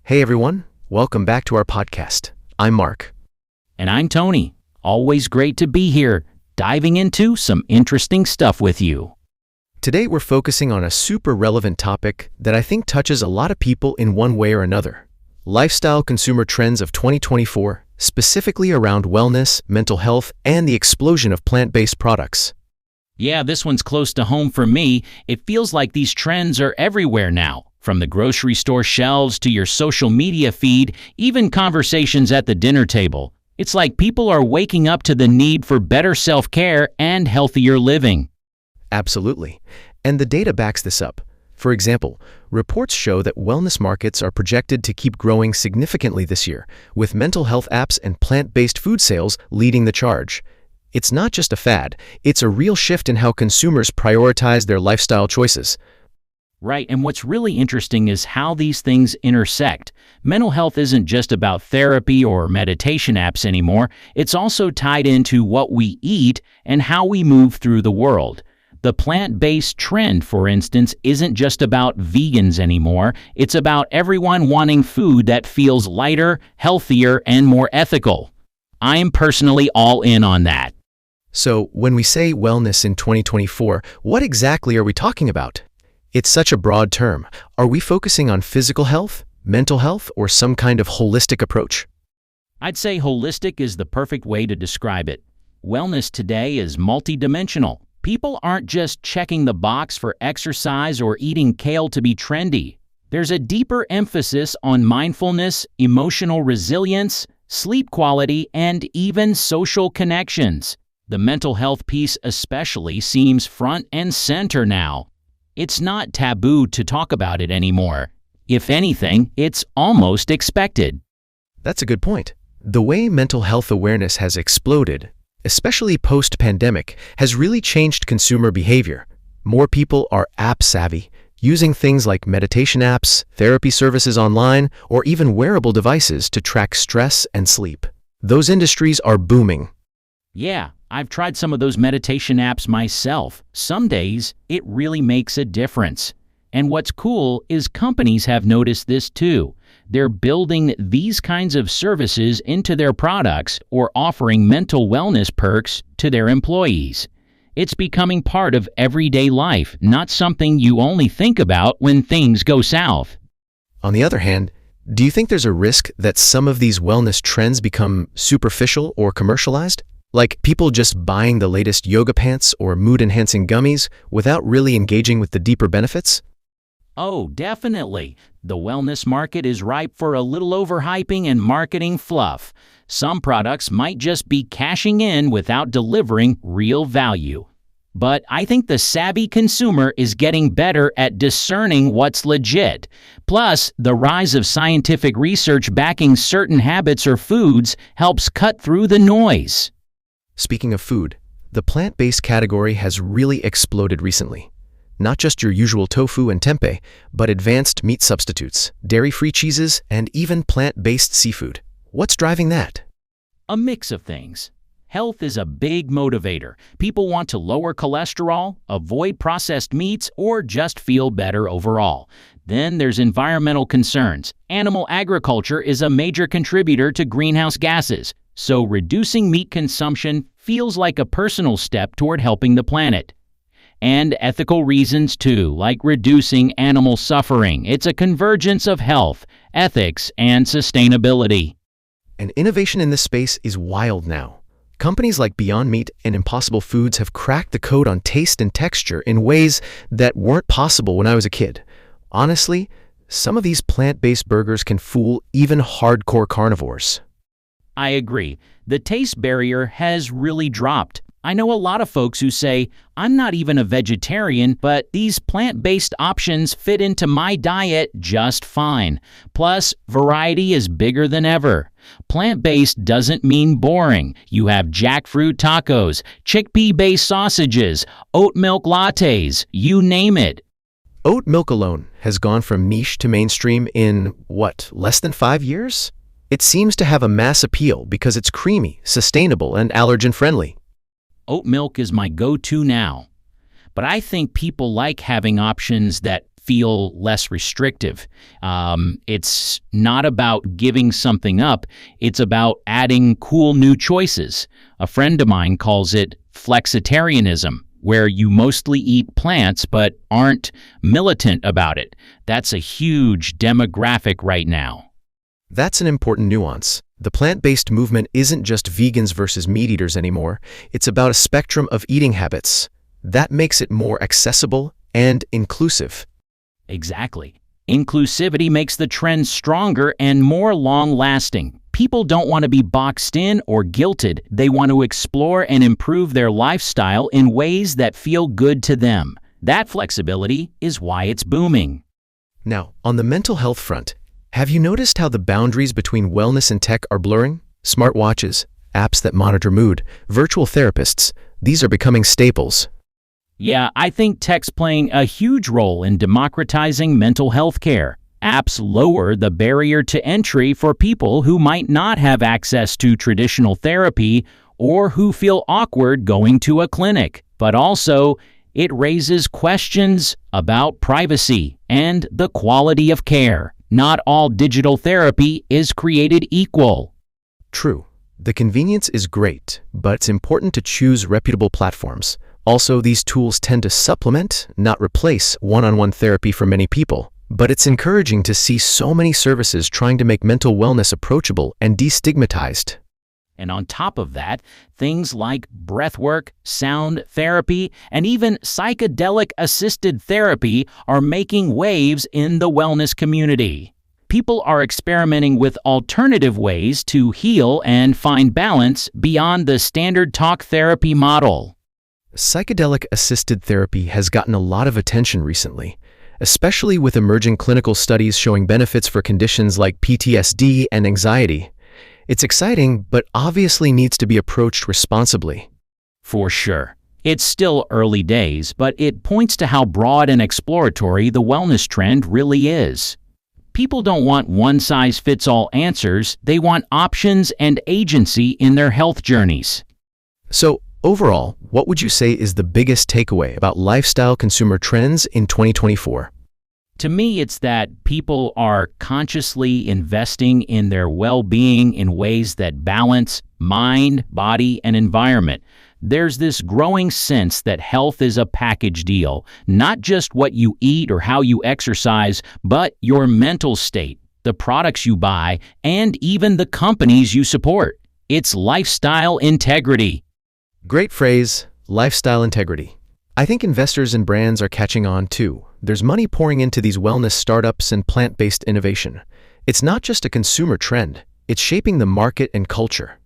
Hey everyone, welcome back to our podcast. I'm Mark. And I'm Tony. Always great to be here, diving into some interesting stuff with you. Today we're focusing on a super relevant topic that I think touches a lot of people in one way or another. Lifestyle consumer trends of 2024, specifically around wellness, mental health, and the explosion of plant-based products. Yeah, this one's close to home for me. It feels like these trends are everywhere now. From the grocery store shelves to your social media feed, even conversations at the dinner table. It's like people are waking up to the need for better self-care and healthier living. Absolutely. And the data backs this up. For example, reports show that wellness markets are projected to keep growing significantly this year, with mental health apps and plant-based food sales leading the charge. It's not just a fad, it's a real shift in how consumers prioritize their lifestyle choices. Right, and what's really interesting is how these things intersect. Mental health isn't just about therapy or meditation apps anymore. It's also tied into what we eat and how we move through the world. The plant-based trend, for instance, isn't just about vegans anymore. It's about everyone wanting food that feels lighter, healthier, and more ethical. I'm personally all in on that. So, when we say wellness in 2024, what exactly are we talking about? It's such a broad term. Are we focusing on physical health, mental health, or some kind of holistic approach? I'd say holistic is the perfect way to describe it. Wellness today is multidimensional. People aren't just checking the box for exercise or eating kale to be trendy. There's a deeper emphasis on mindfulness, emotional resilience, sleep quality, and even social connections. The mental health piece especially seems front and center now. It's not taboo to talk about it anymore. If anything, it's almost expected. That's a good point. The way mental health awareness has exploded, especially post-pandemic, has really changed consumer behavior. More people are app-savvy, using things like meditation apps, therapy services online, or even wearable devices to track stress and sleep. Those industries are booming. Yeah, I've tried some of those meditation apps myself. Some days, it really makes a difference. And what's cool is companies have noticed this too. They're building these kinds of services into their products or offering mental wellness perks to their employees. It's becoming part of everyday life, not something you only think about when things go south. On the other hand, do you think there's a risk that some of these wellness trends become superficial or commercialized? Like people just buying the latest yoga pants or mood-enhancing gummies without really engaging with the deeper benefits? Oh, definitely. The wellness market is ripe for a little overhyping and marketing fluff. Some products might just be cashing in without delivering real value. But I think the savvy consumer is getting better at discerning what's legit. Plus, the rise of scientific research backing certain habits or foods helps cut through the noise. Speaking of food, the plant-based category has really exploded recently. Not just your usual tofu and tempeh, but advanced meat substitutes, dairy-free cheeses, and even plant-based seafood. What's driving that? A mix of things. Health is a big motivator. People want to lower cholesterol, avoid processed meats, or just feel better overall. Then there's environmental concerns. Animal agriculture is a major contributor to greenhouse gases. So reducing meat consumption feels like a personal step toward helping the planet. And ethical reasons too, like reducing animal suffering. It's a convergence of health, ethics, and sustainability. And innovation in this space is wild now. Companies like Beyond Meat and Impossible Foods have cracked the code on taste and texture in ways that weren't possible when I was a kid. Honestly, some of these plant-based burgers can fool even hardcore carnivores. I agree. The taste barrier has really dropped. I know a lot of folks who say, I'm not even a vegetarian, but these plant-based options fit into my diet just fine. Plus, variety is bigger than ever. Plant-based doesn't mean boring. You have jackfruit tacos, chickpea-based sausages, oat milk lattes, you name it. Oat milk alone has gone from niche to mainstream in, less than 5 years? It seems to have a mass appeal because it's creamy, sustainable, and allergen-friendly. Oat milk is my go-to now. But I think people like having options that feel less restrictive. It's not about giving something up. It's about adding cool new choices. A friend of mine calls it flexitarianism, where you mostly eat plants but aren't militant about it. That's a huge demographic right now. That's an important nuance. The plant-based movement isn't just vegans versus meat eaters anymore. It's about a spectrum of eating habits. That makes it more accessible and inclusive. Exactly. Inclusivity makes the trend stronger and more long-lasting. People don't want to be boxed in or guilted. They want to explore and improve their lifestyle in ways that feel good to them. That flexibility is why it's booming. Now, on the mental health front, have you noticed how the boundaries between wellness and tech are blurring? Smartwatches, apps that monitor mood, virtual therapists, these are becoming staples. Yeah, I think tech's playing a huge role in democratizing mental health care. Apps lower the barrier to entry for people who might not have access to traditional therapy or who feel awkward going to a clinic. But also, it raises questions about privacy and the quality of care. Not all digital therapy is created equal. True. The convenience is great, but it's important to choose reputable platforms. Also, these tools tend to supplement, not replace, one-on-one therapy for many people. But it's encouraging to see so many services trying to make mental wellness approachable and destigmatized. And on top of that, things like breathwork, sound therapy, and even psychedelic-assisted therapy are making waves in the wellness community. People are experimenting with alternative ways to heal and find balance beyond the standard talk therapy model. Psychedelic-assisted therapy has gotten a lot of attention recently, especially with emerging clinical studies showing benefits for conditions like PTSD and anxiety. It's exciting, but obviously needs to be approached responsibly. For sure. It's still early days, but it points to how broad and exploratory the wellness trend really is. People don't want one-size-fits-all answers. They want options and agency in their health journeys. So, overall, what would you say is the biggest takeaway about lifestyle consumer trends in 2024? To me, it's that people are consciously investing in their well-being in ways that balance mind, body, and environment. There's this growing sense that health is a package deal, not just what you eat or how you exercise, but your mental state, the products you buy, and even the companies you support. It's lifestyle integrity. Great phrase, lifestyle integrity. I think investors and brands are catching on too. There's money pouring into these wellness startups and plant-based innovation. It's not just a consumer trend, it's shaping the market and culture.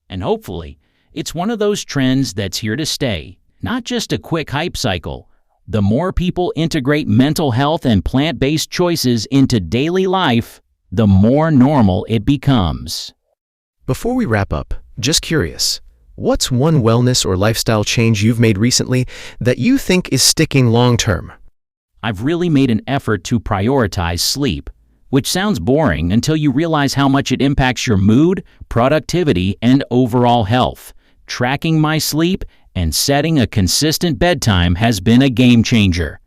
And hopefully, it's one of those trends that's here to stay, not just a quick hype cycle. The more people integrate mental health and plant-based choices into daily life, the more normal it becomes. Before we wrap up, just curious, what's one wellness or lifestyle change you've made recently that you think is sticking long-term? I've really made an effort to prioritize sleep, which sounds boring until you realize how much it impacts your mood, productivity, and overall health. Tracking my sleep and setting a consistent bedtime has been a game changer.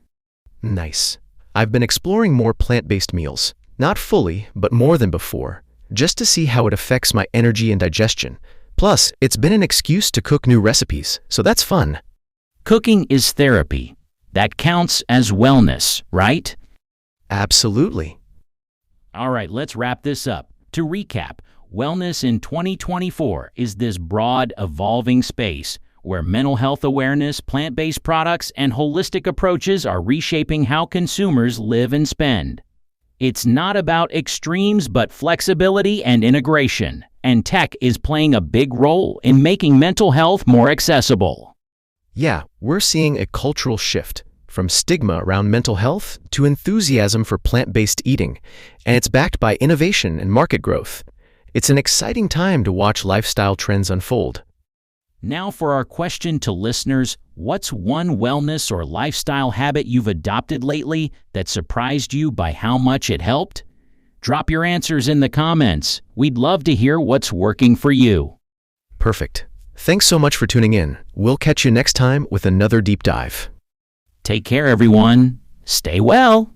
Nice. I've been exploring more plant-based meals, not fully, but more than before, just to see how it affects my energy and digestion. Plus, it's been an excuse to cook new recipes, so that's fun. Cooking is therapy. That counts as wellness, right? Absolutely. All right, let's wrap this up. To recap, wellness in 2024 is this broad, evolving space where mental health awareness, plant-based products, and holistic approaches are reshaping how consumers live and spend. It's not about extremes, but flexibility and integration, and tech is playing a big role in making mental health more accessible. Yeah, we're seeing a cultural shift from stigma around mental health to enthusiasm for plant-based eating, and it's backed by innovation and market growth. It's an exciting time to watch lifestyle trends unfold. Now for our question to listeners, what's one wellness or lifestyle habit you've adopted lately that surprised you by how much it helped? Drop your answers in the comments. We'd love to hear what's working for you. Perfect. Thanks so much for tuning in. We'll catch you next time with another deep dive. Take care, everyone. Stay well.